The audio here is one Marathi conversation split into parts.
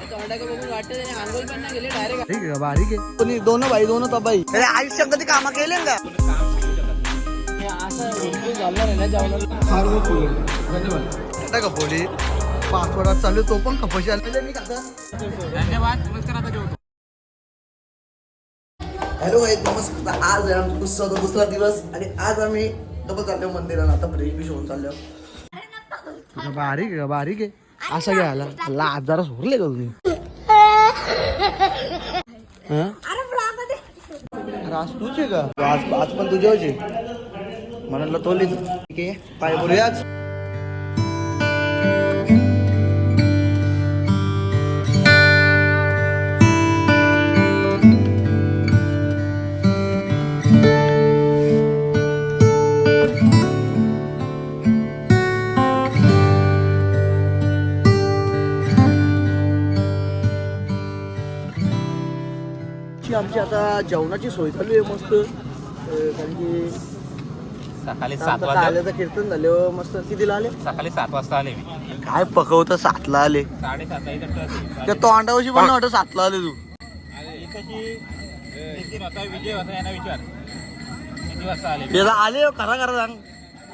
ठीक आहे बारीक आहे पण दोन भाई दोन तबाई आयुष्यात कधी कामा केले का कपोली पाचवडात चालू तो पण कपोशी आले मी हॅलो गाईज नमस्कार. आज आहे आमचा दुसरा दिवस आणि आज आम्ही डबल चाललो मंदिरात. आता फ्रेश बिश होऊन चाललो. बारीक आहे बारीक आहे असं घ्यायला आज जरा सोडले का तुम्ही आज तुझे का आज पण तुझ्या होते म्हणाला तोली ठीक आहे पाय बोलूया आज. आमची आता जेवणाची सोय चालू आहे मस्त कारण की सकाळी 7 वाजता आल्याचं कीर्तन झालं मस्त. कितीला आले? सकाळी 7 वाजता आले मी. काय पकवतं 7ला आले 7:30 त्या तोंडावशी पण वाटत 7ला आले तू. विजय होता यांना विचार किती वाजता आले. त्याला आले खरा खरा सांग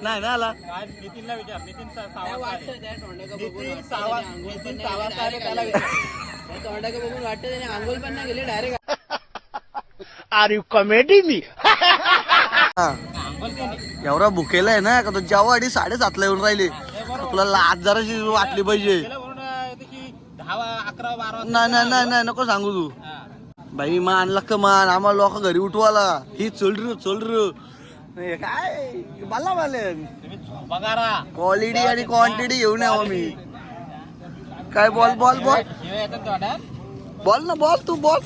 नाही ना आला नितीनला विचार. नितीन 6 वाजता आंघोळ पण नाही गेले डायरेक्ट. आर यू कॉमेडी मी एवढा भुकेला आहे ना का तो जेव्हा 7:30 येऊन राहिले तुला लाज जराशी वाटली पाहिजे. 10, 11, 12 नाही नाही नाही नाही नको सांगू तू बाई मान लक्क मान आम्हाला लोक घरी उठवाला ही चल काय मला क्वालिटी आणि क्वांटिटी घेऊन यावं मी. काय बॉल बॉल बॉल बॉल ना बॉल तू बॉल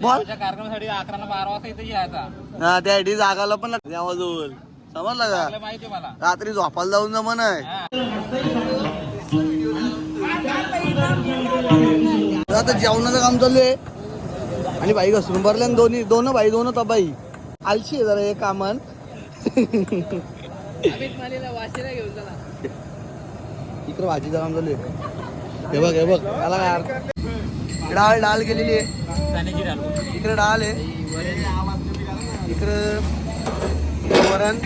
बॉल कार्यक्रमासाठी 11 12 वाजता इथे यायचा. हा त्यासाठी जागाला पण जवळ समजलं का माहिती मला. रात्री झोपायला जाऊन जमन आहे. आता जेवणाचं काम चालू आहे आणि बाई घसरून भरल्या दोन भाई दोन तबाई आलशी आहे जरा हे कामन. इकडं भाजीचं काम चालू आहे. हे बघ त्याला काय डाळ केलेली आहे. इकडे डाळ आहे इकडं वरण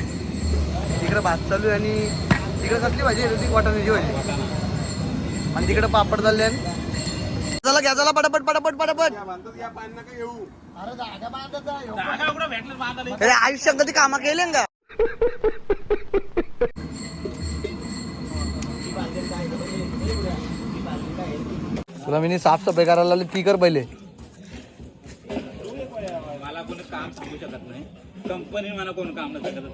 इकडे भात चालू आहे आणि तिकडे कसली भाजी आहे वाटाण्याची भाजी आणि तिकडे पापड चालले. चला घ्या चला पटापट पटापट पटापट. अरे आयुष्यात कधी कामा केले का तुला मी साफसफाई करायला लावली ती कर पहिले. मला कोणी काम सांगू शकत नाही. कंपनी मला कोण काम नाही शकत.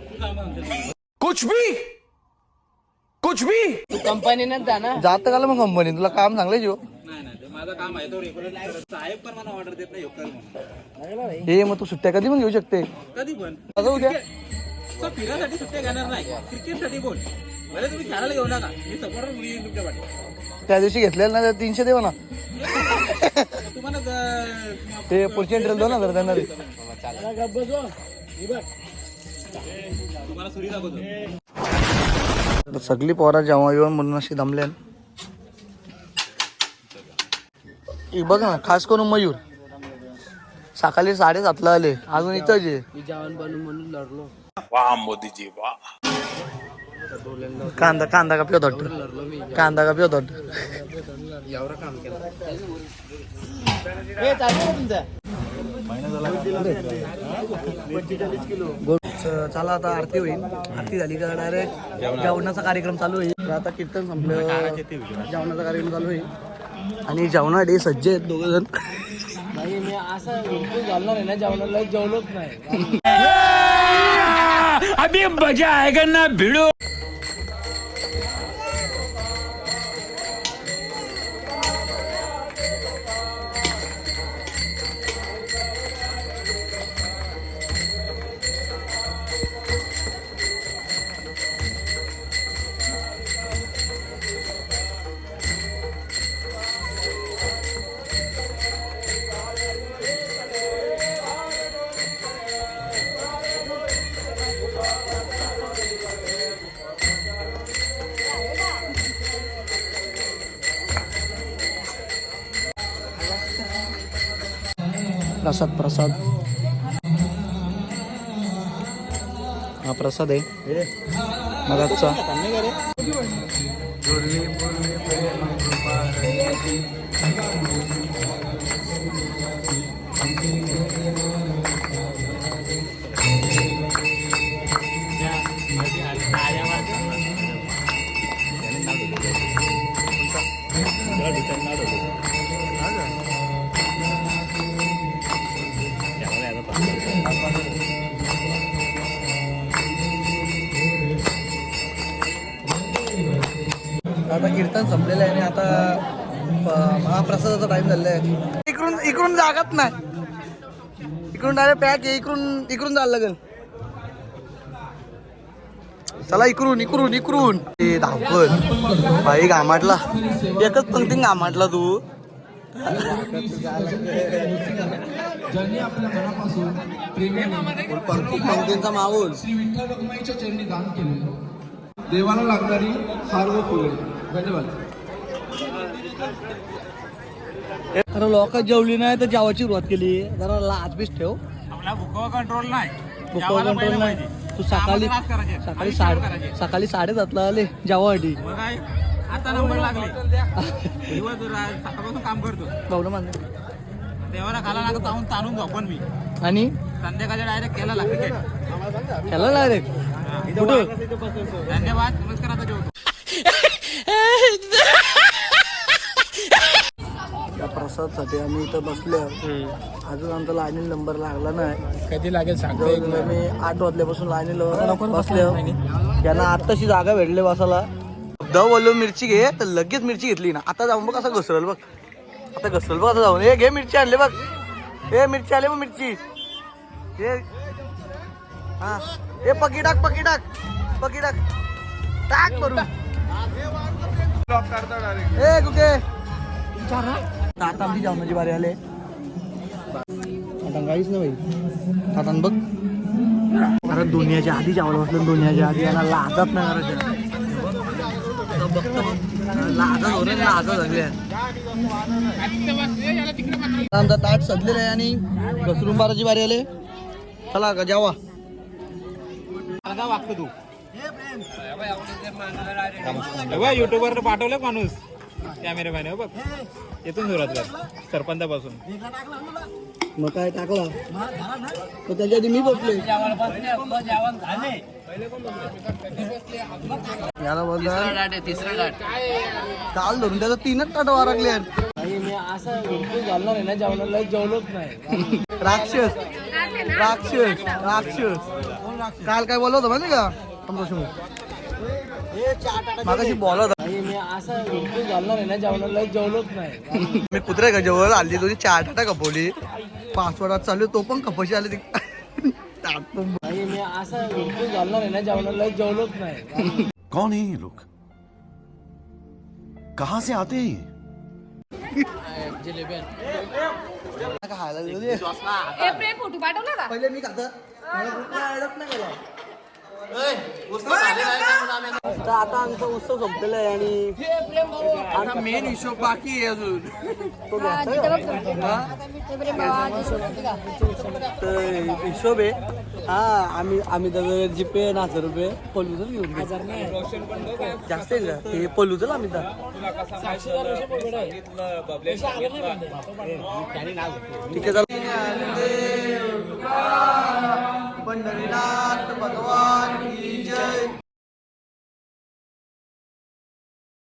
कुछ भी तू कंपनीनच जा ना. जात का मग कंपनी तुला काम सांगले जीव नाही ते माझं काम आहे. तो रेग्युलर साहेब पण मला ऑर्डर देत नाही. हे मग तू सुट्ट्या कधी पण घेऊ शकते कधी पण उद्या फिरासाठी सुट्ट्या घेणार नाही. क्रिकेटसाठी बोल भले तुम्ही खेळायला घेऊ नका. मी सपोर्टर मुली तुमच्या पाठी. त्या दिवशी घेतलेलं ना 300 देवा ना तुम्हाला ते पुढची एंट्री दो ना जर त्यांना तुम्हाला सुरी दाखवतो. सगळी पोरा जेव्हा येऊन म्हणून अशी दमल्या. बघ ना खास करून मयूर सकाळी 7:30 आले अजून इथंच आहे. म्हणून लढलो मोदीजी कांदा का पिओ दट कांदा का पिओ दट एवढं काम केलं. चला आता आरती होईल. आरती झाली का डायरेक्ट जेवणाचा कार्यक्रम चालू होईल. आता कीर्तन संपलं जेवणाचा कार्यक्रम चालू होईल आणि जेवणासाठी सज्ज आहेत दोघ जण. नाही मी असं बिलकुल घालणार आहे ना जेवणाला जेवलोच नाही. अभी मजा आएगा ना भिड़ो. प्रसाद हा प्रसाद आहे मगाचा. आता कीर्तन संपलेलं आहे आणि आता महाप्रसादाचा टाइम झालेला आहे. इकडून जागाच नाही, इकडून डायरेक्ट पॅक आहे. इकडून जायला लागेल. चला इकडून ते धावपळ भाई घामाटला, एकच पंक्ती घामाटला तू. ज्यांनी आपल्या मनापासून प्रेमाने पंक्तींचा माहोल श्री विठ्ठल रखुमाईच्या चरणी दान केले. देवाला लागणारी हार व फुले. धन्यवाद. अरे लोक जेवली नाही तर जेवायची सुरुवात केली. जरा लाज बीस ठेव. आपला भुकावा कंट्रोल नाही. भुकावा कंट्रोल नाही. तू सकाळी 7:30 आले जेवासाठी. मग काय आता नंबर लागले. दिवस सकाळपासून काम करतो. भाऊ मान देवाला खाला लागत ताणून झोपण मी. आणि संध्याकाळच्या डायरेक्ट केला लागते. खेळला डायरेक्ट कुठं. धन्यवाद. नमस्कार. आता जेवतो. या प्रसादसाठी आम्ही इथं बसलो. अजून आमचा लाईनील नंबर लागला नाही. कधी लागेल सांगतो. मी 8 वाजल्यापासून लाईनीला बसले. यांना आत्ताशी जागा भेटले बसायला. बोललो मिरची घे तर लगेच मिरची घेतली ना. आता जाऊन बघ असं घसरल बघ. आता घसरल बघ. आता जाऊन हे घे मिरची आणले बघ. हे मिरची आले बघ मिरची. हे हा हे पकी टाक टाक भरून. ए कुके आता आमची जेवणाची बारी आले. आता काहीच नाही भाई. आता बघ अरे दुनियाच्या आधी जेवायला बसलं. दुनियाच्या आधी याला लाजत नाही करायचं. लाजत झाले. आमचा ताट सजलेला आहे आणि घसरून बाराची बारी आले. चला का जेवा. वागतो तू युट्यूबवर पाठवलं माणूस कॅमेरामॅन. बघ येथून सुरुवात कर सरपंचापासून. मग काय टाकला तर त्याच्या आधी मी बसले. याला बोलला काल धरून त्याचा 3च ताट वारगले. मी असं बिलकुल घालणार आहे ना जेवणाला, जेवलोच नाही. राक्षस काल काय बोलत होता माहिती का मागाशी बोलत होता. मी असं बिलकुल घालणार आहे ना जेवणाला, जेवलोच नाही. मी कुत्रे का जवळ आली तुझी 4 टाटा कपवली. पासवर्डात चालू तो पण कपशी आली. मी असं बिलकुल घालणार आहे ना जेवणाला, जेवलोच नाही. कौन है ये लोग, कहां से आते हैं? जिलेबी खायला फोटो पाठवला का? पहिले मी खाता आता आमचा उत्सव संपलेला आहे आणि आता मेन हिशोब बाकी आहे अजून. तो हिशोब आहे. हा आम्ही तर जीपे 1000 पलूजच घेऊन जास्त आहे का हे पलूजल आम्ही तर ठीक आहे.